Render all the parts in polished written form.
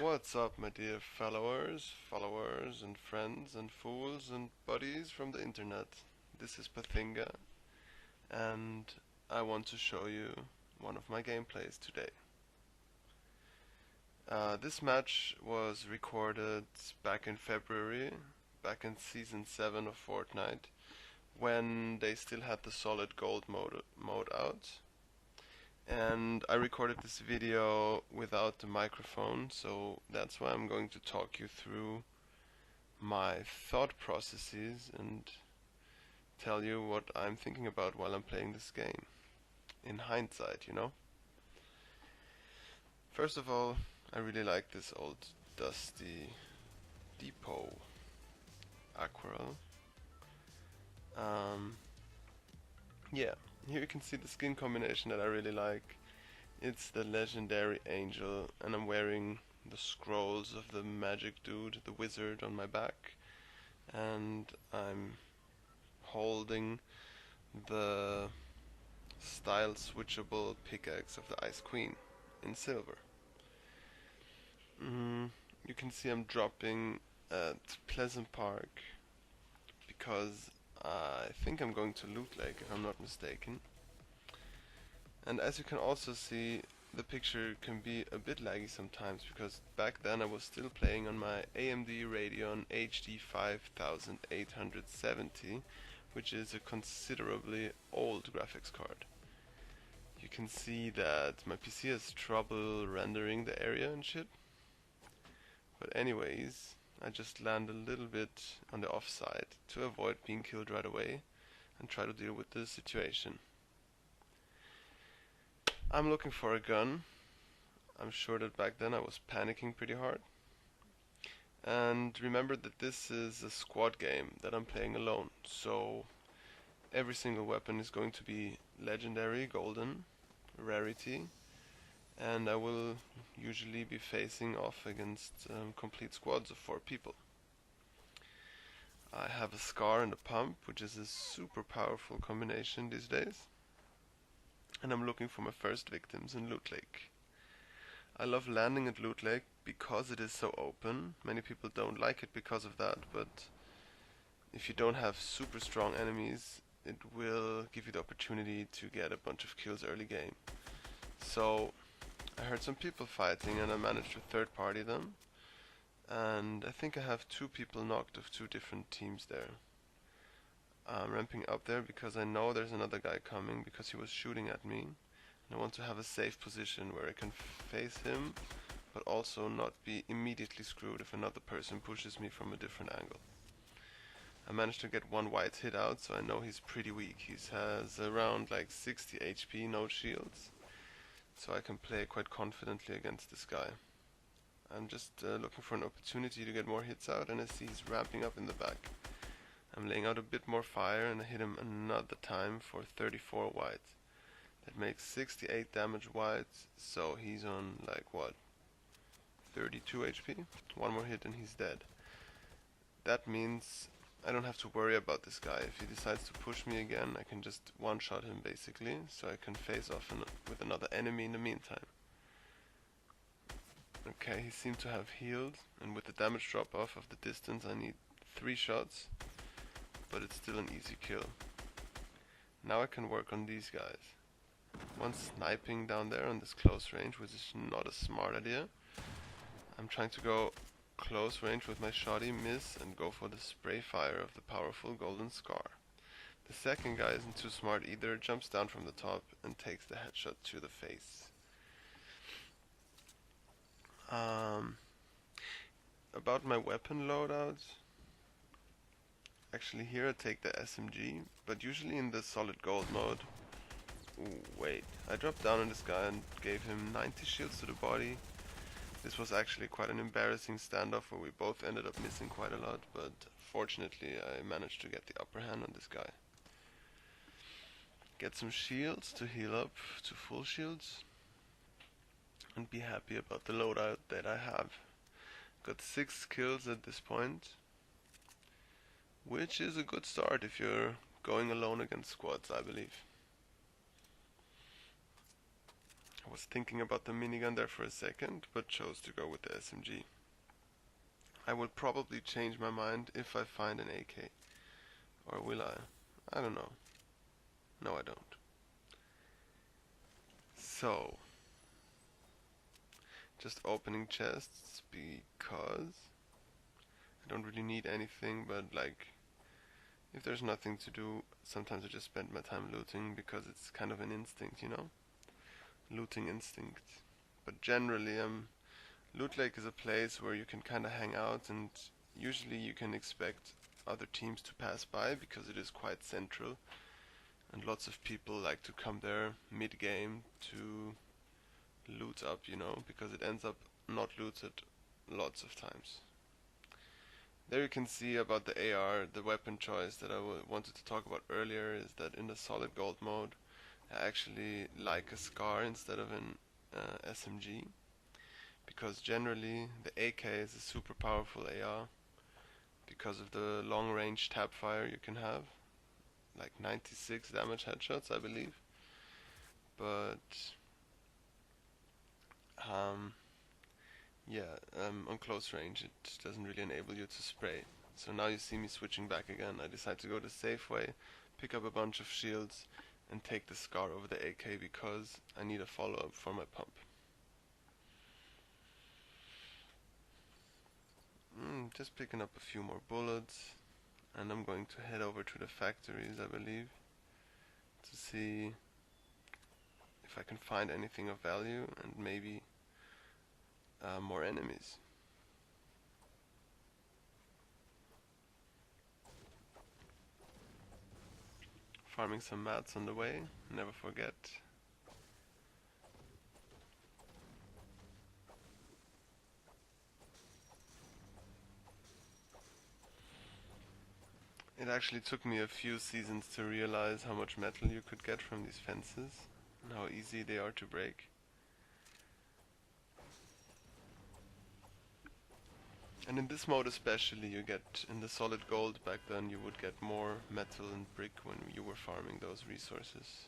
What's up, my dear followers, and friends, and fools, and buddies from the internet? This is Pathinga, and I want to show you one of my gameplays today. This match was recorded back in February, back in Season 7 of Fortnite, when they still had the solid gold mode out. And I recorded this video without the microphone, so that's why I'm going to talk you through my thought processes and tell you what I'm thinking about while I'm playing this game. In hindsight, you know? First of all, I really like this old dusty depot aquarelle. Um, yeah, here you can see the skin combination that I really like. It's the legendary angel, and I'm wearing the scrolls of the magic dude, the wizard, on my back, and I'm holding the style switchable pickaxe of the Ice Queen in silver. You can see I'm dropping at Pleasant Park because I think I'm going to Loot Lake if I'm not mistaken. And as you can also see, the picture can be a bit laggy sometimes because back then I was still playing on my AMD Radeon HD 5870, which is a considerably old graphics card. You can see that my PC has trouble rendering the area and shit. But anyways, I just land a little bit on the offside to avoid being killed right away and try to deal with the situation. I'm looking for a gun. I'm sure that back then I was panicking pretty hard. And remember that this is a squad game that I'm playing alone, so every single weapon is going to be legendary, golden, rarity, and I will usually be facing off against complete squads of 4 people. I have a scar and a pump, which is a super powerful combination these days, and I'm looking for my first victims in Loot Lake. I love landing at Loot Lake because it is so open. Many people don't like it because of that, but if you don't have super strong enemies, it will give you the opportunity to get a bunch of kills early game. So I heard some people fighting and I managed to third party them, and I think I have 2 people knocked of 2 different teams there. I'm ramping up there because I know there's another guy coming because he was shooting at me, and I want to have a safe position where I can face him but also not be immediately screwed if another person pushes me from a different angle. I managed to get 1 white hit out, so I know he's pretty weak. He has around like 60 HP, no shields, so I can play quite confidently against this guy. I'm just looking for an opportunity to get more hits out, and I see he's ramping up in the back. I'm laying out a bit more fire and I hit him another time for 34 white. That makes 68 damage white, so he's on like what? 32 HP? 1 more hit and he's dead. That means I don't have to worry about this guy. If he decides to push me again, I can just one-shot him basically, so I can face off with another enemy in the meantime. Okay, he seemed to have healed, and with the damage drop off of the distance I need 3 shots, but it's still an easy kill. Now I can work on these guys. One sniping down there on this close range, which is not a smart idea. I'm trying to go close range with my shotty, miss, and go for the spray fire of the powerful golden scar. The second guy isn't too smart either, jumps down from the top and takes the headshot to the face. About my weapon loadout, actually here I take the SMG, but usually in the solid gold mode. Ooh, wait, I dropped down on this guy and gave him 90 shields to the body. This was actually quite an embarrassing standoff where we both ended up missing quite a lot, but fortunately I managed to get the upper hand on this guy. Get some shields to heal up to full shields, and be happy about the loadout that I have. Got 6 kills at this point, which is a good start if you're going alone against squads, I believe. I was thinking about the minigun there for a second, but chose to go with the SMG. I will probably change my mind if I find an AK. Or will I? I don't know. No, I don't. So, just opening chests because I don't really need anything, but like, if there's nothing to do, sometimes I just spend my time looting because it's kind of an instinct, you know? Looting instinct. But generally, Loot Lake is a place where you can kind of hang out, and usually you can expect other teams to pass by because it is quite central, and lots of people like to come there mid-game to loot up, you know, because it ends up not looted lots of times. There you can see about the AR, the weapon choice that I wanted to talk about earlier is that in the solid gold mode I actually like a SCAR instead of an SMG, because generally the AK is a super powerful AR because of the long range tap fire you can have, like 96 damage headshots I believe, but on close range it doesn't really enable you to spray. So now you see me switching back again. I decide to go the safe way, pick up a bunch of shields and take the SCAR over the AK because I need a follow-up for my pump. Just picking up a few more bullets, and I'm going to head over to the factories, I believe, to see if I can find anything of value and maybe more enemies. Farming some mats on the way, never forget. It actually took me a few seasons to realize how much metal you could get from these fences and how easy they are to break. And in this mode especially, you get, in the solid gold back then, you would get more metal and brick when you were farming those resources.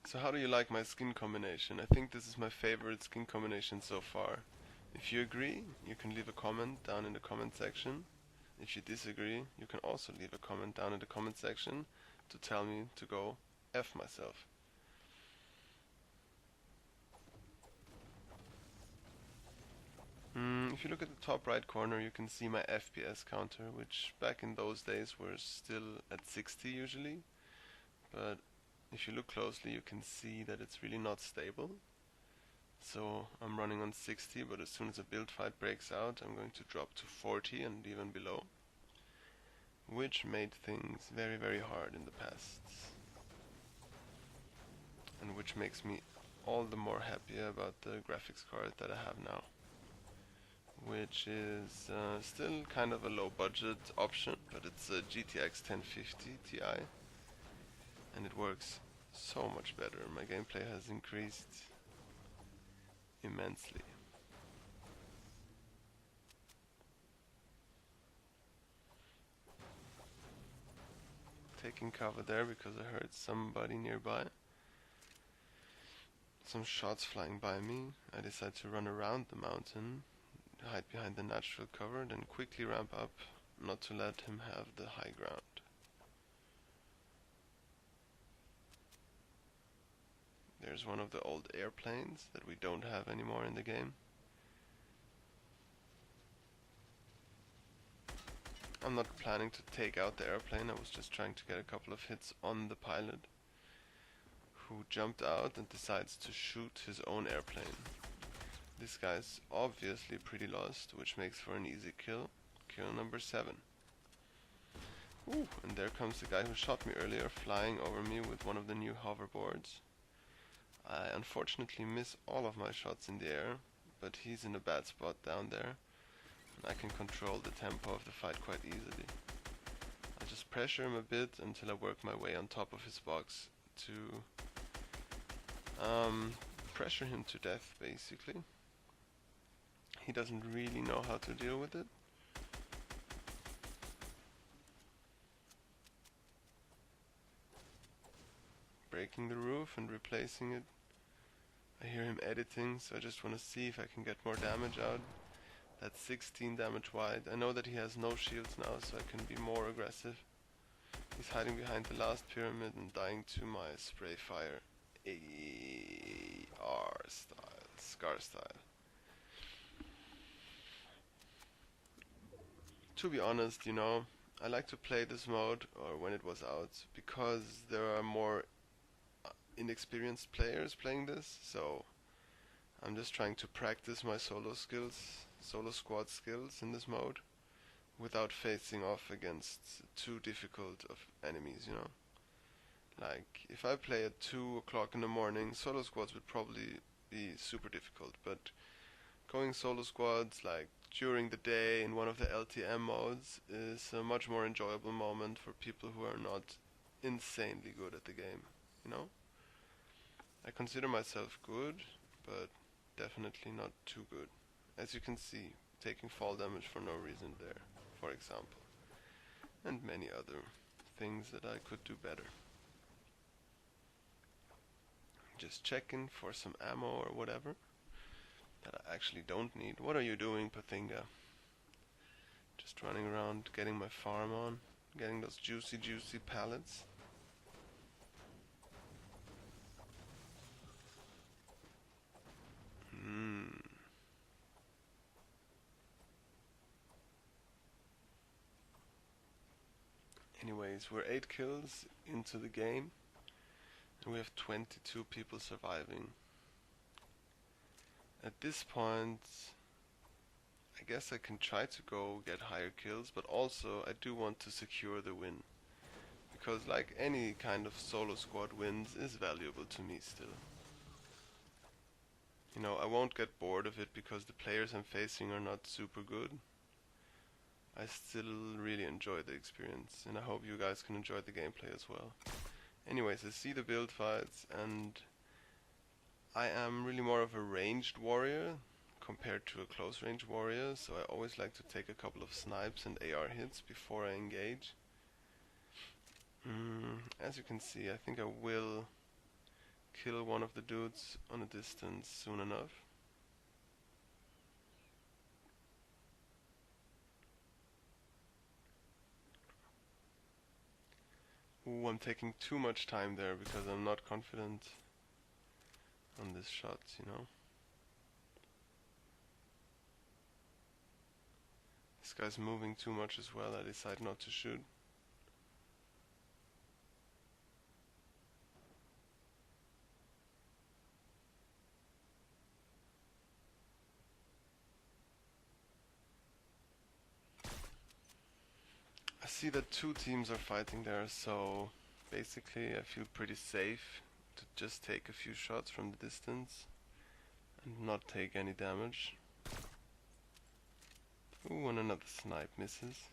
So how do you like my skin combination? I think this is my favorite skin combination so far. If you agree, you can leave a comment down in the comment section. If you disagree, you can also leave a comment down in the comment section to tell me to go F myself. If you look at the top right corner, you can see my FPS counter, which back in those days were still at 60 usually, but if you look closely you can see that it's really not stable. So I'm running on 60, but as soon as a build fight breaks out I'm going to drop to 40 and even below, which made things very, very hard in the past, and which makes me all the more happy about the graphics card that I have now, which is still kind of a low budget option, but it's a GTX 1050 Ti and it works so much better. My gameplay has increased immensely. Taking cover there because I heard somebody nearby. Some shots flying by me. I decide to run around the mountain, hide behind the natural cover, then quickly ramp up, not to let him have the high ground. There's one of the old airplanes that we don't have anymore in the game. I'm not planning to take out the airplane, I was just trying to get a couple of hits on the pilot, who jumped out and decides to shoot his own airplane. This guy's obviously pretty lost, which makes for an easy kill. Kill number 7. Ooh, and there comes the guy who shot me earlier, flying over me with one of the new hoverboards. I unfortunately miss all of my shots in the air, but he's in a bad spot down there, and I can control the tempo of the fight quite easily. I just pressure him a bit until I work my way on top of his box to pressure him to death, basically. He doesn't really know how to deal with it. breaking the roof and replacing it. I hear him editing, so I just want to see if I can get more damage out. That's 16 damage wide. I know that he has no shields now, so I can be more aggressive. He's hiding behind the last pyramid and dying to my spray fire. AR style, Scar style. To be honest, you know, I like to play this mode, or when it was out, because there are more inexperienced players playing this, so I'm just trying to practice my solo skills, solo squad skills in this mode, without facing off against too difficult of enemies, you know. Like, if I play at 2 o'clock in the morning, solo squads would probably be super difficult, but going solo squads, like, during the day in one of the LTM modes is a much more enjoyable moment for people who are not insanely good at the game, you know? I consider myself good, but definitely not too good. As you can see, taking fall damage for no reason there, for example. And many other things that I could do better. Just checking for some ammo or whatever that I actually don't need. What are you doing, Pathinga? Just running around, getting my farm on, getting those juicy pallets. Anyways, we're 8 kills into the game, and we have 22 people surviving. At this point, I guess I can try to go get higher kills, but also I do want to secure the win. Because like any kind of solo squad wins is valuable to me still. You know, I won't get bored of it because the players I'm facing are not super good. I still really enjoy the experience, and I hope you guys can enjoy the gameplay as well. Anyways, I see the build fights, and I am really more of a ranged warrior compared to a close range warrior, so I always like to take a couple of snipes and AR hits before I engage. As you can see, I think I will kill one of the dudes on a distance soon enough. Ooh, I'm taking too much time there because I'm not confident on this shot, you know. This guy's moving too much as well, I decide not to shoot. I see that 2 teams are fighting there, so basically I feel pretty safe to just take a few shots from the distance and not take any damage. Ooh, and another snipe misses.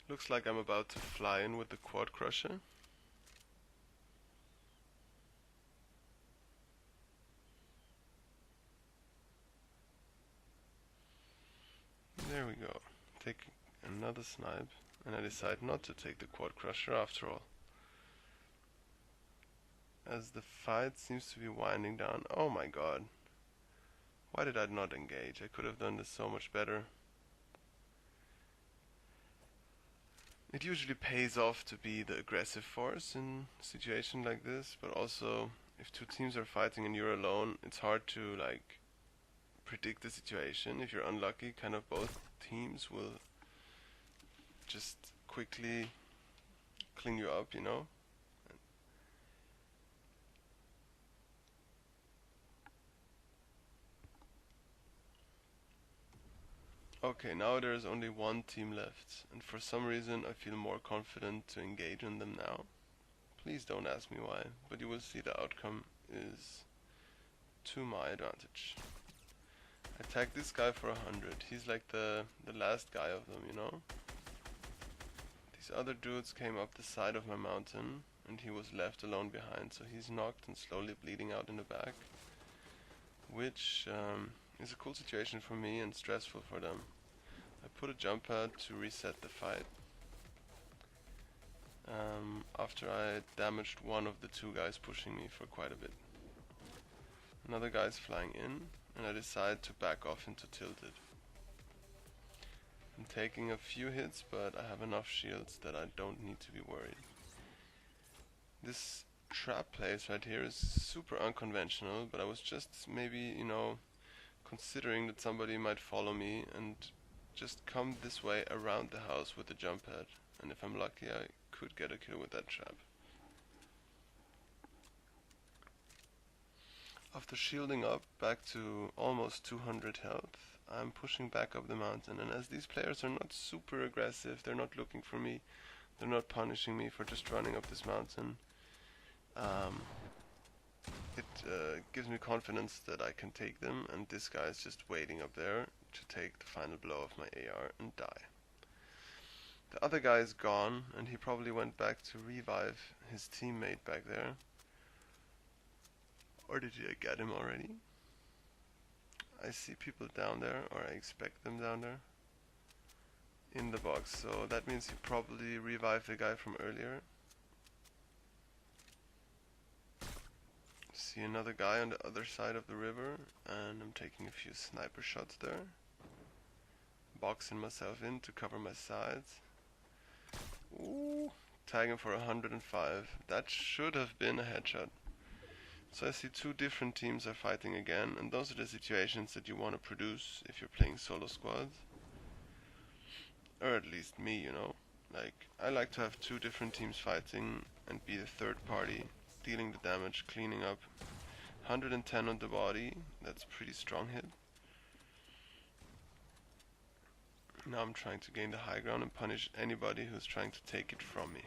Looks like I'm about to fly in with the quad crusher. There we go. Take another snipe, and I decide not to take the quad crusher after all. As the fight seems to be winding down. Oh my god. Why did I not engage? I could have done this so much better. It usually pays off to be the aggressive force in a situation like this, but also if 2 teams are fighting and you're alone, it's hard to like predict the situation. If you're unlucky, kind of both teams will just quickly clean you up, you know? Okay, now there's only 1 team left, and for some reason I feel more confident to engage on them now. Please don't ask me why, but you will see the outcome is to my advantage. I tagged this guy for 100. He's like the last guy of them, you know? These other dudes came up the side of my mountain and he was left alone behind, so he's knocked and slowly bleeding out in the back, which is a cool situation for me and stressful for them. I put a jump pad to reset the fight after I damaged one of the two guys pushing me for quite a bit. Another guy's flying in, and I decide to back off into tilted. I'm taking a few hits, but I have enough shields that I don't need to be worried. This trap place right here is super unconventional, but I was just maybe, considering that somebody might follow me and just come this way around the house with the jump pad. And if I'm lucky, I could get a kill with that trap. After shielding up back to almost 200 health, I'm pushing back up the mountain, and as these players are not super aggressive, they're not looking for me, they're not punishing me for just running up this mountain, it gives me confidence that I can take them, and this guy is just waiting up there to take the final blow of my AR and die. The other guy is gone, and he probably went back to revive his teammate back there. Or did I get him already? I see people down there, or I expect them down there, in the box, so that means he probably revived the guy from earlier. See another guy on the other side of the river, and I'm taking a few sniper shots there. Boxing myself in to cover my sides. Ooh, tagging for 105. That should have been a headshot. So I see two different teams are fighting again, and those are the situations that you want to produce if you're playing solo squads. Or at least me, Like, I like to have two different teams fighting and be the third party, dealing the damage, cleaning up. 110 on the body, that's a pretty strong hit. Now I'm trying to gain the high ground and punish anybody who's trying to take it from me.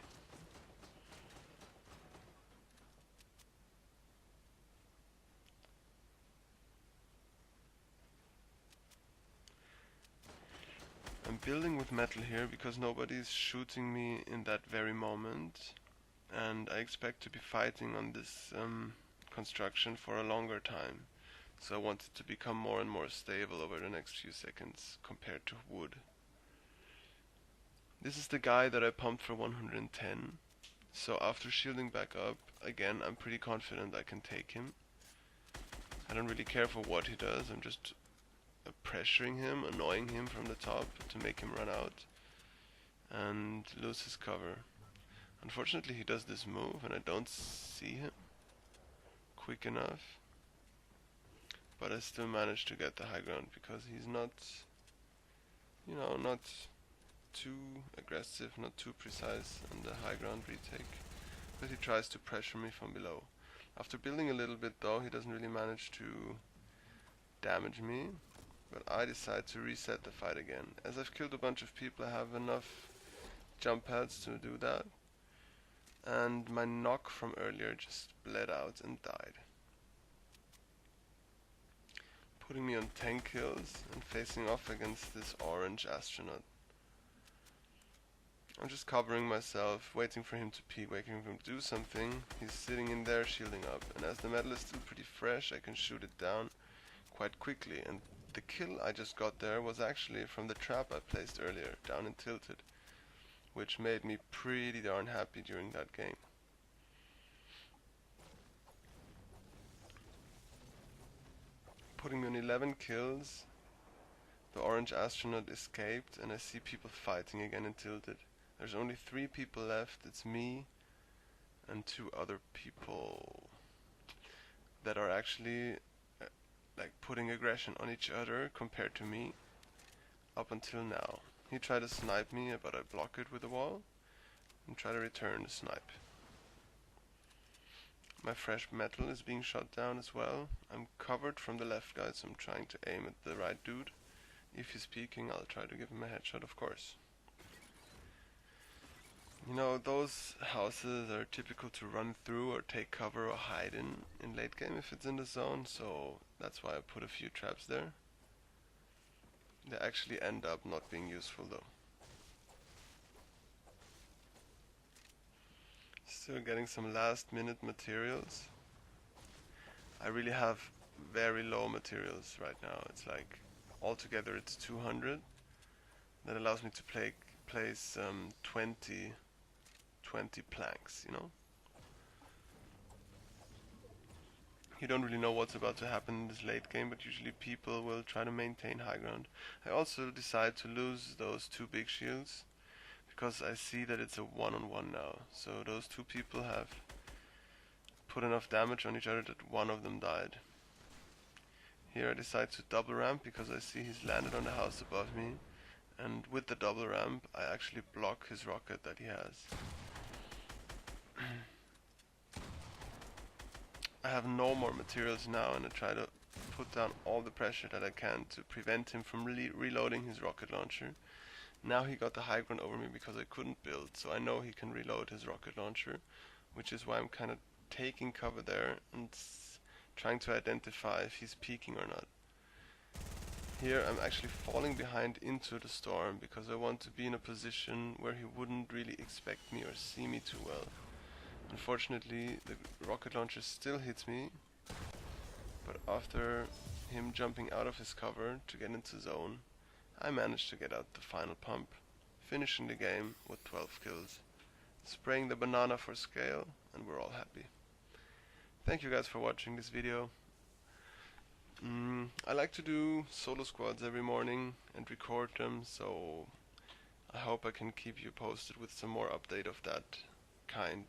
I'm building with metal here because nobody's shooting me in that very moment, and I expect to be fighting on this construction for a longer time, so I want it to become more and more stable over the next few seconds compared to wood. This is the guy that I pumped for 110, so after shielding back up, again I'm pretty confident I can take him. I don't really care for what he does, I'm just pressuring him, annoying him from the top to make him run out and lose his cover. Unfortunately he does this move and I don't see him quick enough, but I still managed to get the high ground because he's not, not too aggressive, not too precise on the high ground retake, but he tries to pressure me from below. After building a little bit though, he doesn't really manage to damage me, but I decide to reset the fight again. As I've killed a bunch of people, I have enough jump pads to do that, and my knock from earlier just bled out and died, putting me on 10 kills and facing off against this orange astronaut. I'm just covering myself, waiting for him to peek, waiting for him to do something. He's sitting in there shielding up, and as the metal is still pretty fresh, I can shoot it down quite quickly, and the kill I just got there was actually from the trap I placed earlier, down in tilted, which made me pretty darn happy during that game. Putting me on 11 kills, the orange astronaut escaped, and I see people fighting again in tilted. There's only 3 people left, it's me and 2 other people that are actually like putting aggression on each other compared to me up until now. He tried to snipe me, but I block it with a wall and try to return the snipe. My fresh metal is being shot down as well. I'm covered from the left guy, so I'm trying to aim at the right dude. If he's peeking, I'll try to give him a headshot, of course. Those houses are typical to run through or take cover or hide in late game if it's in the zone, so that's why I put a few traps there. They actually end up not being useful though. Still getting some last minute materials. I really have very low materials right now. It's like altogether it's 200. That allows me to place 20 planks, you know? You don't really know what's about to happen in this late game, but usually people will try to maintain high ground. I also decide to lose those 2 big shields because I see that it's a one-on-one now. So those 2 people have put enough damage on each other that one of them died. Here I decide to double ramp because I see he's landed on the house above me, and with the double ramp I actually block his rocket that he has. I have no more materials now, and I try to put down all the pressure that I can to prevent him from reloading his rocket launcher. Now he got the high ground over me because I couldn't build, so I know he can reload his rocket launcher, which is why I'm kind of taking cover there and trying to identify if he's peeking or not. Here I'm actually falling behind into the storm because I want to be in a position where he wouldn't really expect me or see me too well. Unfortunately, the rocket launcher still hits me, but after him jumping out of his cover to get into zone, I managed to get out the final pump, finishing the game with 12 kills, spraying the banana for scale, and we're all happy. Thank you guys for watching this video. I like to do solo squads every morning and record them, so I hope I can keep you posted with some more update of that kind.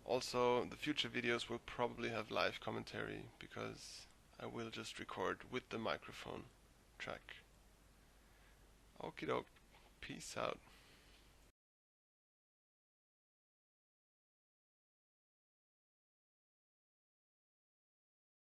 Also, the future videos will probably have live commentary because I will just record with the microphone track. Okie doke, peace out.